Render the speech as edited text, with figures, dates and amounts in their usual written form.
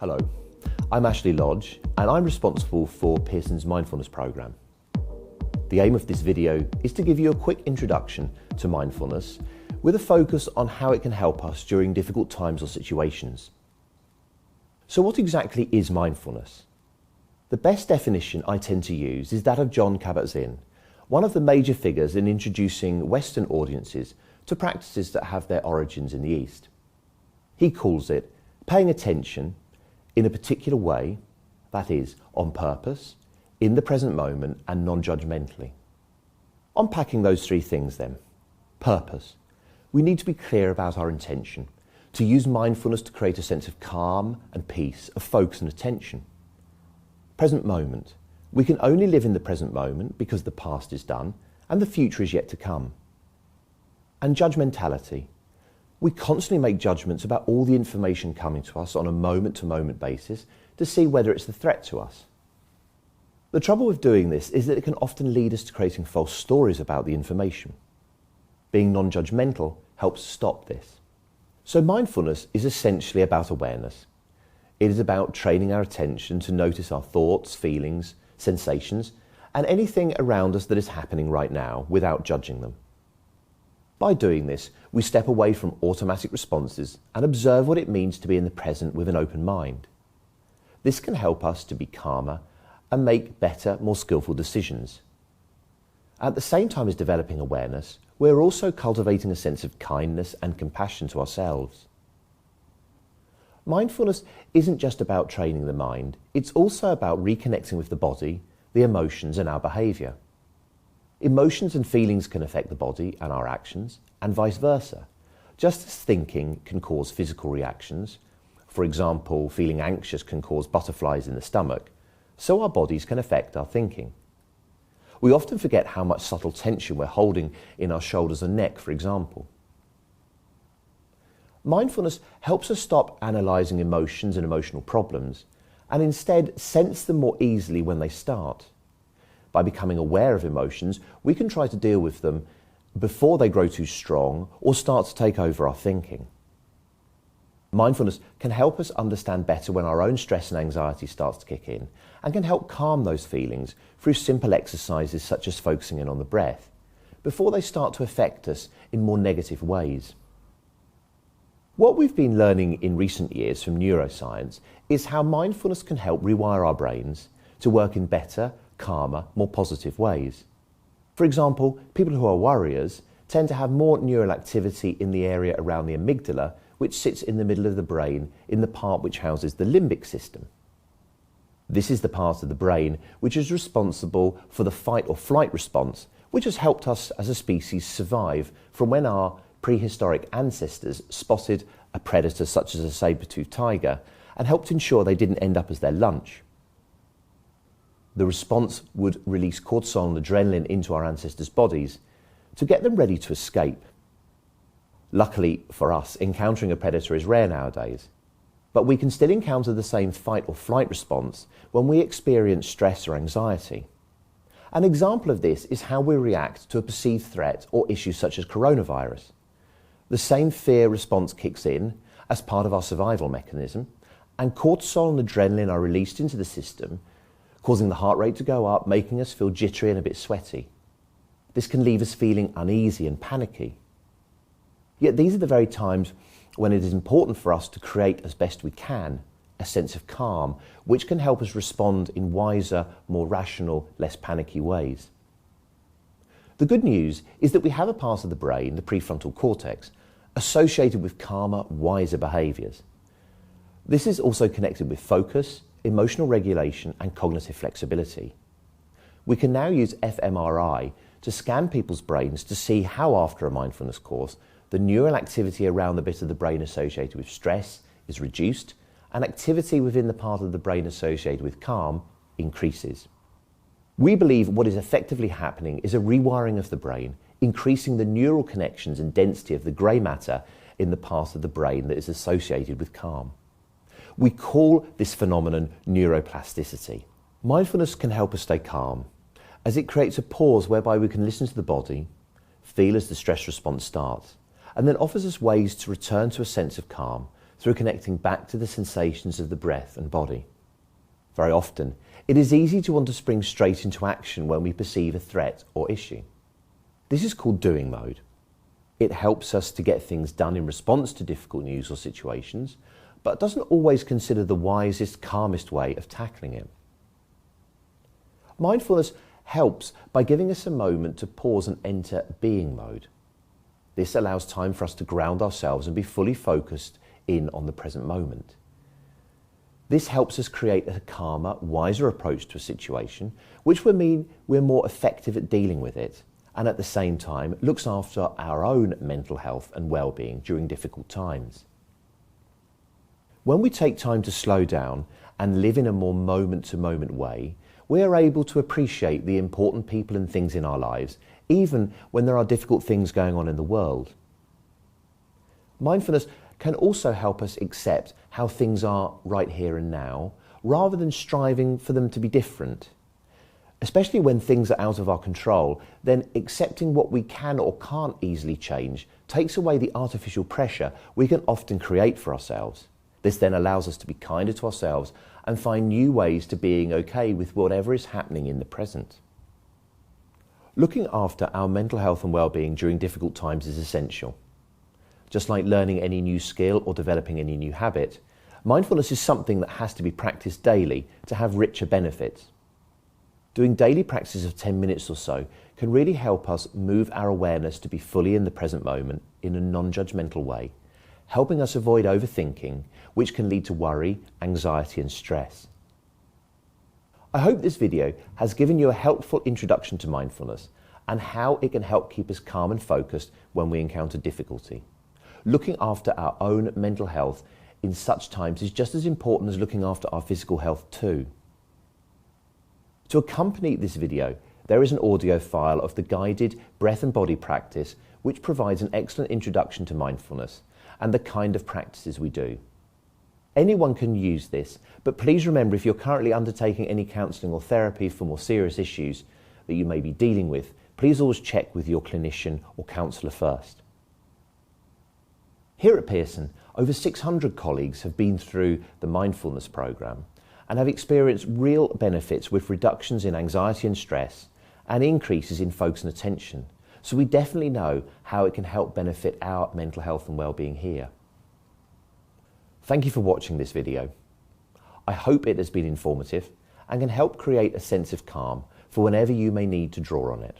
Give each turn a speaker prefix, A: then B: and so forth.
A: Hello, I'm Ashley Lodge and I'm responsible for Pearson's Mindfulness program. The aim of this video is to give you a quick introduction to mindfulness with a focus on how it can help us during difficult times or situations. So what exactly is mindfulness? The best definition I tend to use is that of Jon Kabat-Zinn, one of the major figures in introducing Western audiences to practices that have their origins in the East. He calls it paying attention in a particular way, that is, on purpose, in the present moment and non-judgmentally. Unpacking those three things then. Purpose. We need to be clear about our intention, to use mindfulness to create a sense of calm and peace, of focus and attention. Present moment. We can only live in the present moment because the past is done and the future is yet to come. And judgmentality. We constantly make judgments about all the information coming to us on a moment-to-moment basis to see whether it's a threat to us. The trouble with doing this is that it can often lead us to creating false stories about the information. Being non-judgmental helps stop this. So mindfulness is essentially about awareness. It is about training our attention to notice our thoughts, feelings, sensations, and anything around us that is happening right now without judging them. By doing this, we step away from automatic responses and observe what it means to be in the present with an open mind. This can help us to be calmer and make better, more skillful decisions. At the same time as developing awareness, we're also cultivating a sense of kindness and compassion to ourselves. Mindfulness isn't just about training the mind, it's also about reconnecting with the body, the emotions and our behaviour. Emotions and feelings can affect the body and our actions, and vice versa. Just as thinking can cause physical reactions, for example, feeling anxious can cause butterflies in the stomach, so our bodies can affect our thinking. We often forget how much subtle tension we're holding in our shoulders and neck, for example. Mindfulness helps us stop analysing emotions and emotional problems, and instead sense them more easily when they start. By becoming aware of emotions, we can try to deal with them before they grow too strong or start to take over our thinking. Mindfulness can help us understand better when our own stress and anxiety starts to kick in, and can help calm those feelings through simple exercises such as focusing in on the breath, before they start to affect us in more negative ways. What we've been learning in recent years from neuroscience is how mindfulness can help rewire our brains to work in better, calmer, more positive ways. For example, people who are worriers tend to have more neural activity in the area around the amygdala, which sits in the middle of the brain in the part which houses the limbic system. This is the part of the brain which is responsible for the fight or flight response, which has helped us as a species survive from when our prehistoric ancestors spotted a predator such as a saber-toothed tiger and helped ensure they didn't end up as their lunch. The response would release cortisol and adrenaline into our ancestors' bodies to get them ready to escape. Luckily for us, encountering a predator is rare nowadays, but we can still encounter the same fight or flight response when we experience stress or anxiety. An example of this is how we react to a perceived threat or issue such as coronavirus. The same fear response kicks in as part of our survival mechanism, and cortisol and adrenaline are released into the system, causing the heart rate to go up, making us feel jittery and a bit sweaty. This can leave us feeling uneasy and panicky. Yet these are the very times when it is important for us to create, as best we can, a sense of calm, which can help us respond in wiser, more rational, less panicky ways. The good news is that we have a part of the brain, the prefrontal cortex, associated with calmer, wiser behaviours. This is also connected with focus, emotional regulation and cognitive flexibility. We can now use fMRI to scan people's brains to see how, after a mindfulness course, the neural activity around the bit of the brain associated with stress is reduced and activity within the part of the brain associated with calm increases. We believe what is effectively happening is a rewiring of the brain, increasing the neural connections and density of the grey matter in the part of the brain that is associated with calm. We call this phenomenon neuroplasticity. Mindfulness can help us stay calm, as it creates a pause whereby we can listen to the body, feel as the stress response starts, and then offers us ways to return to a sense of calm through connecting back to the sensations of the breath and body. Very often, it is easy to want to spring straight into action when we perceive a threat or issue. This is called doing mode. It helps us to get things done in response to difficult news or situations, but doesn't always consider the wisest, calmest way of tackling it. Mindfulness helps by giving us a moment to pause and enter being mode. This allows time for us to ground ourselves and be fully focused in on the present moment. This helps us create a calmer, wiser approach to a situation, which will mean we're more effective at dealing with it, and at the same time looks after our own mental health and well-being during difficult times. When we take time to slow down and live in a more moment-to-moment way, we are able to appreciate the important people and things in our lives, even when there are difficult things going on in the world. Mindfulness can also help us accept how things are right here and now, rather than striving for them to be different. Especially when things are out of our control, then accepting what we can or can't easily change takes away the artificial pressure we can often create for ourselves. This then allows us to be kinder to ourselves and find new ways to being okay with whatever is happening in the present. Looking after our mental health and well-being during difficult times is essential. Just like learning any new skill or developing any new habit, mindfulness is something that has to be practiced daily to have richer benefits. Doing daily practices of 10 minutes or so can really help us move our awareness to be fully in the present moment in a non-judgmental way, helping us avoid overthinking, which can lead to worry, anxiety and stress. I hope this video has given you a helpful introduction to mindfulness and how it can help keep us calm and focused when we encounter difficulty. Looking after our own mental health in such times is just as important as looking after our physical health too. To accompany this video, there is an audio file of the guided breath and body practice, which provides an excellent introduction to mindfulness and the kind of practices we do. Anyone can use this, but please remember, if you're currently undertaking any counselling or therapy for more serious issues that you may be dealing with, please always check with your clinician or counsellor first. Here at Pearson, over 600 colleagues have been through the mindfulness programme and have experienced real benefits with reductions in anxiety and stress and increases in focus and attention. So we definitely know how it can help benefit our mental health and well-being here. Thank you for watching this video. I hope it has been informative and can help create a sense of calm for whenever you may need to draw on it.